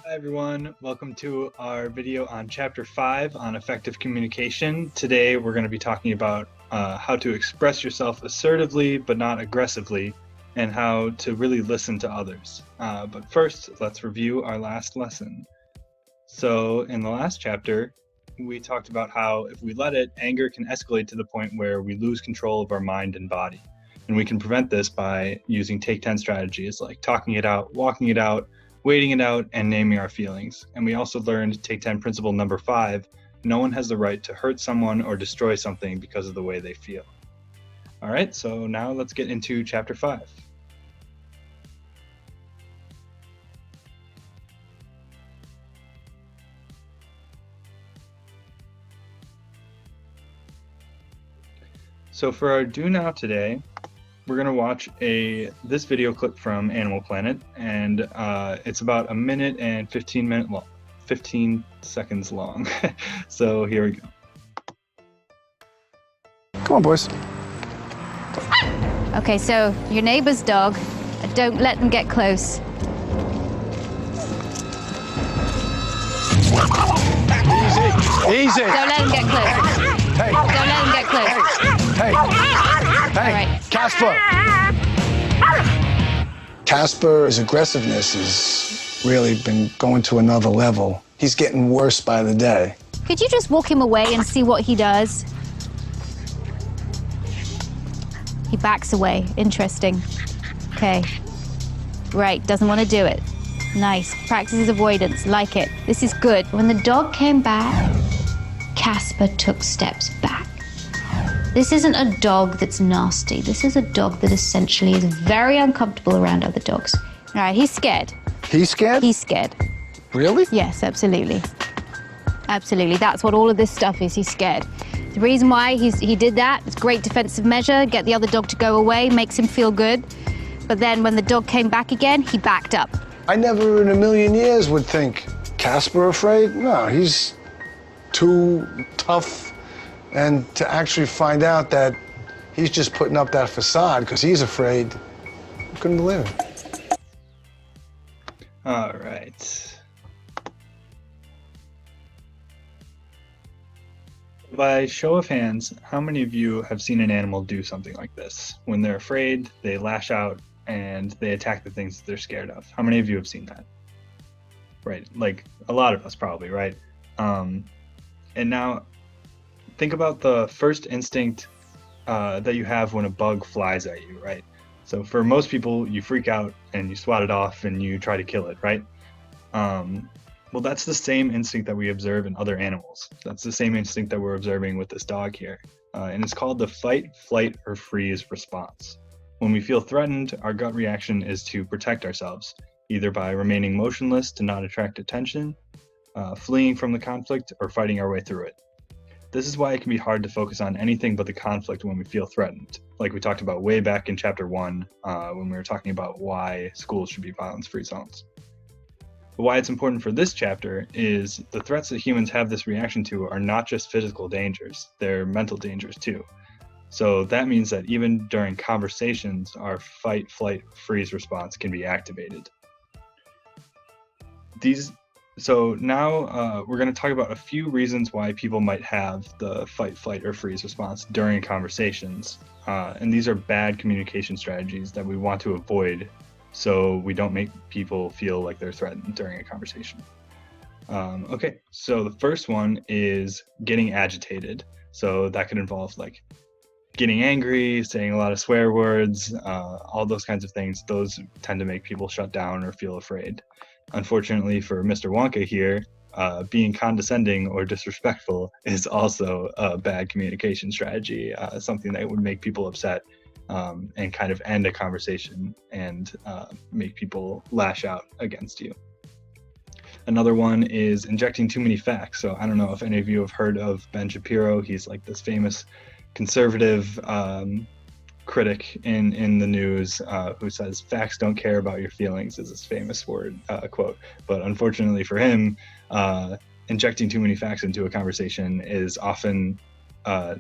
Hi everyone, welcome to our video on Chapter 5 on effective communication. Today we're going to be talking about how to express yourself assertively but not aggressively, and how to really listen to others. But first, let's review our last lesson. So in the last chapter, we talked about how if we let it, anger can escalate to the point where we lose control of our mind and body. And we can prevent this by using Take 10 strategies like talking it out, walking it out, waiting it out, and naming our feelings. And we also learned Take 10 principle number 5, no one has the right to hurt someone or destroy something because of the way they feel. All right, so now let's get into Chapter 5. So for our do now today, we're going to watch this video clip from Animal Planet, and it's about 1 minute and 15 seconds long. So here we go. Come on, boys. Okay, so your neighbor's dog, don't let them get close. Easy. Don't let them get close. Hey. Don't let them get close. Hey. All right. Casper. Casper's aggressiveness has really been going to another level. He's getting worse by the day. Could you just walk him away and see what he does? He backs away. Interesting. Okay. Right, doesn't want to do it. Nice. Practices avoidance. Like it. This is good. When the dog came back, Casper took steps back. This isn't a dog that's nasty. This is a dog that essentially is very uncomfortable around other dogs. All right, he's scared. He's scared? He's scared. Really? Yes, absolutely. Absolutely. That's what all of this stuff is. He's scared. The reason why he did that, it's a great defensive measure, get the other dog to go away, makes him feel good. But then when the dog came back again, he backed up. I never in a million years would think Casper afraid. No, he's too tough. And to actually find out that he's just putting up that facade because he's afraid, I couldn't believe it. All right. By show of hands, how many of you have seen an animal do something like this? When they're afraid, they lash out and they attack the things that they're scared of. How many of you have seen that? Right, like a lot of us probably, right? And now think about the first instinct that you have when a bug flies at you, right? So for most people, you freak out and you swat it off and you try to kill it, right? Well, that's the same instinct that we observe in other animals. That's the same instinct that we're observing with this dog here. And it's called the fight, flight, or freeze response. When we feel threatened, our gut reaction is to protect ourselves, either by remaining motionless to not attract attention, fleeing from the conflict, or fighting our way through it. This is why it can be hard to focus on anything but the conflict when we feel threatened, like we talked about way back in Chapter 1 when we were talking about why schools should be violence-free zones. But why it's important for this chapter is the threats that humans have this reaction to are not just physical dangers, they're mental dangers too. So that means that even during conversations, our fight, flight, freeze response can be activated. So now we're going to talk about a few reasons why people might have the fight, flight, or freeze response during conversations. And these are bad communication strategies that we want to avoid so we don't make people feel like they're threatened during a conversation. Okay, so the first one is getting agitated. So that could involve like getting angry, saying a lot of swear words, all those kinds of things. Those tend to make people shut down or feel afraid. Unfortunately for Mr. Wonka here, being condescending or disrespectful is also a bad communication strategy, something that would make people upset and kind of end a conversation and make people lash out against you. Another one is injecting too many facts. So I don't know if any of you have heard of Ben Shapiro. He's like this famous conservative critic in the news who says facts don't care about your feelings is his famous quote. But unfortunately for him, injecting too many facts into a conversation is often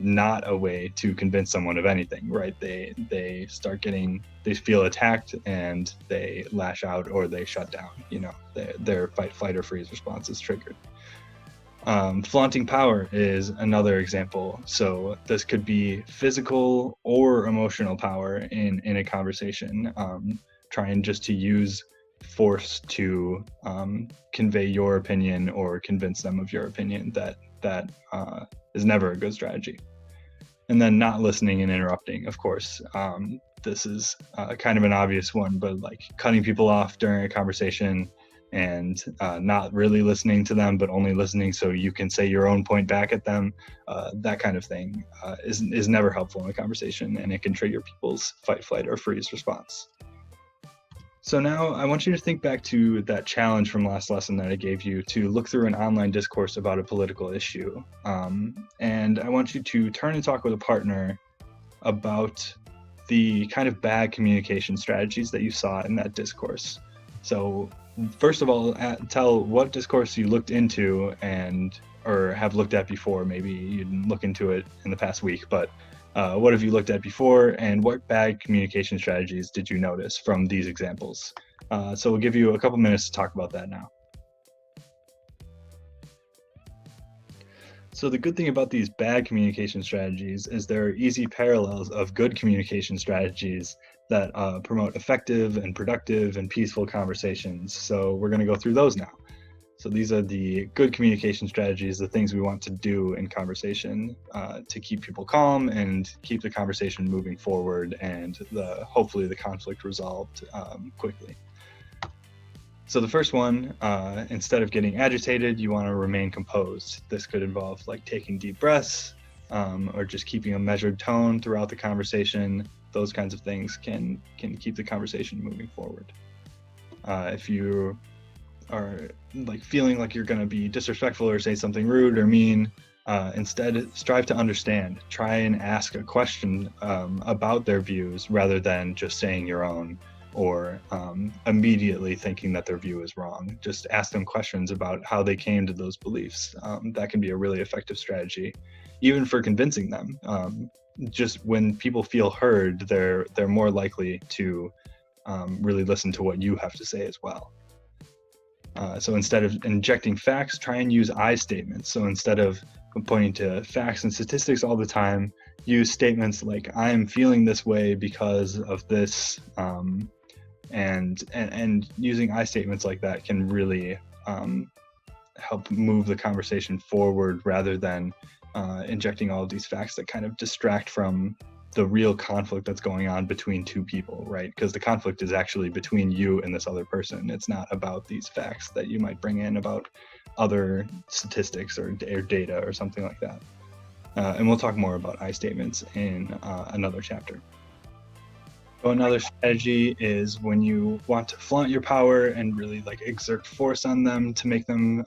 not a way to convince someone of anything, right? They feel attacked and they lash out or they shut down. Their fight, flight, or freeze response is triggered. Flaunting power is another example. So this could be physical or emotional power in a conversation, trying just to use force to convey your opinion or convince them of your opinion. That is never a good strategy. And then not listening and interrupting, of course. This is kind of an obvious one, but like cutting people off during a conversation and not really listening to them, but only listening so you can say your own point back at them, that kind of thing is never helpful in a conversation, and it can trigger people's fight, flight, or freeze response. So now I want you to think back to that challenge from last lesson that I gave you to look through an online discourse about a political issue. And I want you to turn and talk with a partner about the kind of bad communication strategies that you saw in that discourse. So first of all, tell what discourse you looked into or have looked at before. Maybe you didn't look into it in the past week, but what have you looked at before, and what bad communication strategies did you notice from these examples? So we'll give you a couple minutes to talk about that now. So the good thing about these bad communication strategies is there are easy parallels of good communication strategies that promote effective and productive and peaceful conversations. So we're going to go through those now. So these are the good communication strategies, the things we want to do in conversation to keep people calm and keep the conversation moving forward and hopefully the conflict resolved quickly. So the first one, instead of getting agitated, you want to remain composed. This could involve like taking deep breaths or just keeping a measured tone throughout the conversation. Those kinds of things can keep the conversation moving forward. If you are like feeling like you're going to be disrespectful or say something rude or mean, instead strive to understand. Try and ask a question about their views rather than just saying your own or immediately thinking that their view is wrong. Just ask them questions about how they came to those beliefs. That can be a really effective strategy, even for convincing them. Just when people feel heard, they're more likely to really listen to what you have to say as well. So instead of injecting facts, try and use I statements. So instead of pointing to facts and statistics all the time, use statements like, I am feeling this way because of this, and using I statements like that can really help move the conversation forward rather than injecting all of these facts that kind of distract from the real conflict that's going on between two people, right? Because the conflict is actually between you and this other person. It's not about these facts that you might bring in about other statistics or data or something like that. And we'll talk more about I statements in another chapter. So another strategy is when you want to flaunt your power and really like exert force on them to make them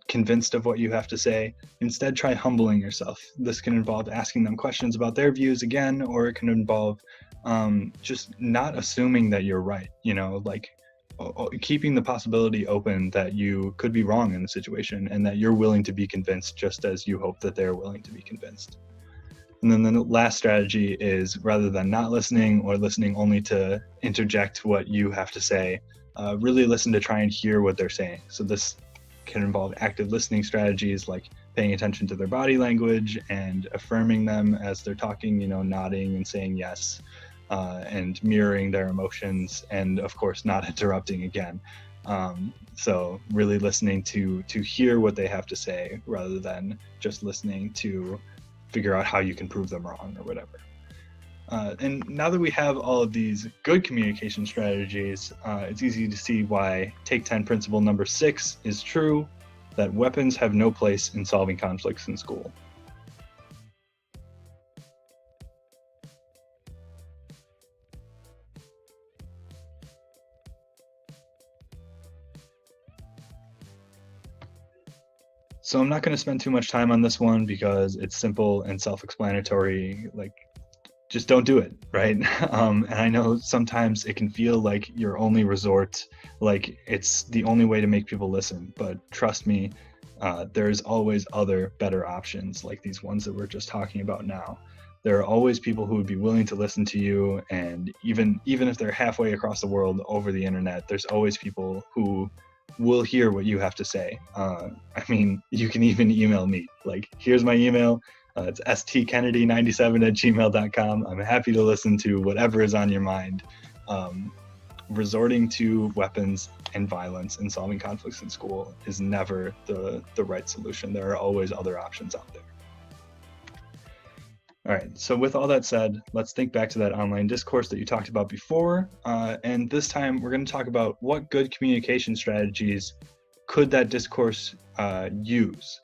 convinced of what you have to say. Instead, try humbling yourself. This can involve asking them questions about their views again, or it can involve just not assuming that you're right. Like keeping the possibility open that you could be wrong in the situation and that you're willing to be convinced just as you hope that they're willing to be convinced. And then the last strategy is, rather than not listening or listening only to interject what you have to say, really listen to try and hear what they're saying. So this can involve active listening strategies like paying attention to their body language and affirming them as they're talking, nodding and saying yes, and mirroring their emotions, and of course not interrupting again. So really listening to hear what they have to say rather than just listening to figure out how you can prove them wrong or whatever. And now that we have all of these good communication strategies, it's easy to see why Take 10 principle number 6 is true, that weapons have no place in solving conflicts in school. So I'm not going to spend too much time on this one because it's simple and self-explanatory. Like, just don't do it, right? And I know sometimes it can feel like your only resort, like it's the only way to make people listen. But trust me, there's always other better options like these ones that we're just talking about now. There are always people who would be willing to listen to you, and even if they're halfway across the world over the internet, there's always people who will hear what you have to say. I mean, you can even email me. Like, here's my email. It's stkennedy97@gmail.com. I'm happy to listen to whatever is on your mind. Resorting to weapons and violence in solving conflicts in school is never the right solution. There are always other options out there. All right, so with all that said, let's think back to that online discourse that you talked about before. And this time we're going to talk about what good communication strategies could that discourse use,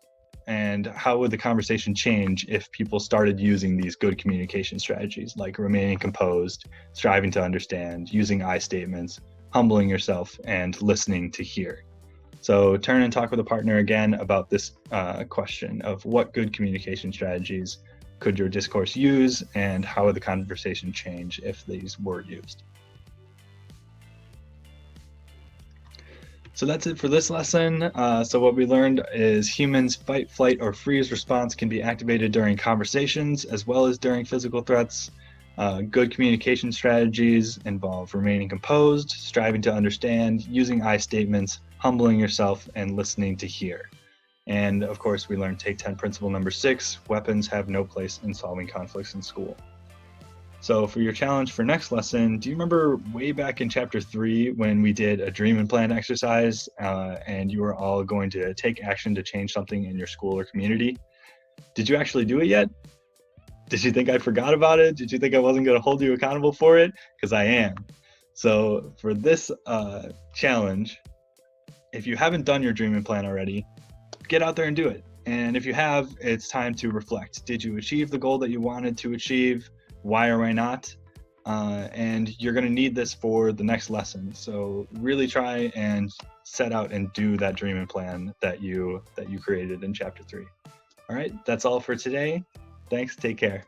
and how would the conversation change if people started using these good communication strategies, like remaining composed, striving to understand, using I statements, humbling yourself, and listening to hear. So turn and talk with a partner again about this question of what good communication strategies could your discourse use, and how would the conversation change if these were used. So that's it for this lesson. So what we learned is humans' fight, flight, or freeze response can be activated during conversations as well as during physical threats. Good communication strategies involve remaining composed, striving to understand, using I statements, humbling yourself, and listening to hear. And of course, we learned Take 10 principle number 6, weapons have no place in solving conflicts in school. So for your challenge for next lesson, do you remember way back in chapter 3 when we did a dream and plan exercise and you were all going to take action to change something in your school or community? Did you actually do it yet? Did you think I forgot about it? Did you think I wasn't going to hold you accountable for it? Because I am. So for this challenge, if you haven't done your dream and plan already, get out there and do it. And if you have, it's time to reflect. Did you achieve the goal that you wanted to achieve? Why or why not? And you're going to need this for the next lesson. So really try and set out and do that dream and plan that you created in chapter 3. All right, that's all for today. Thanks. Take care.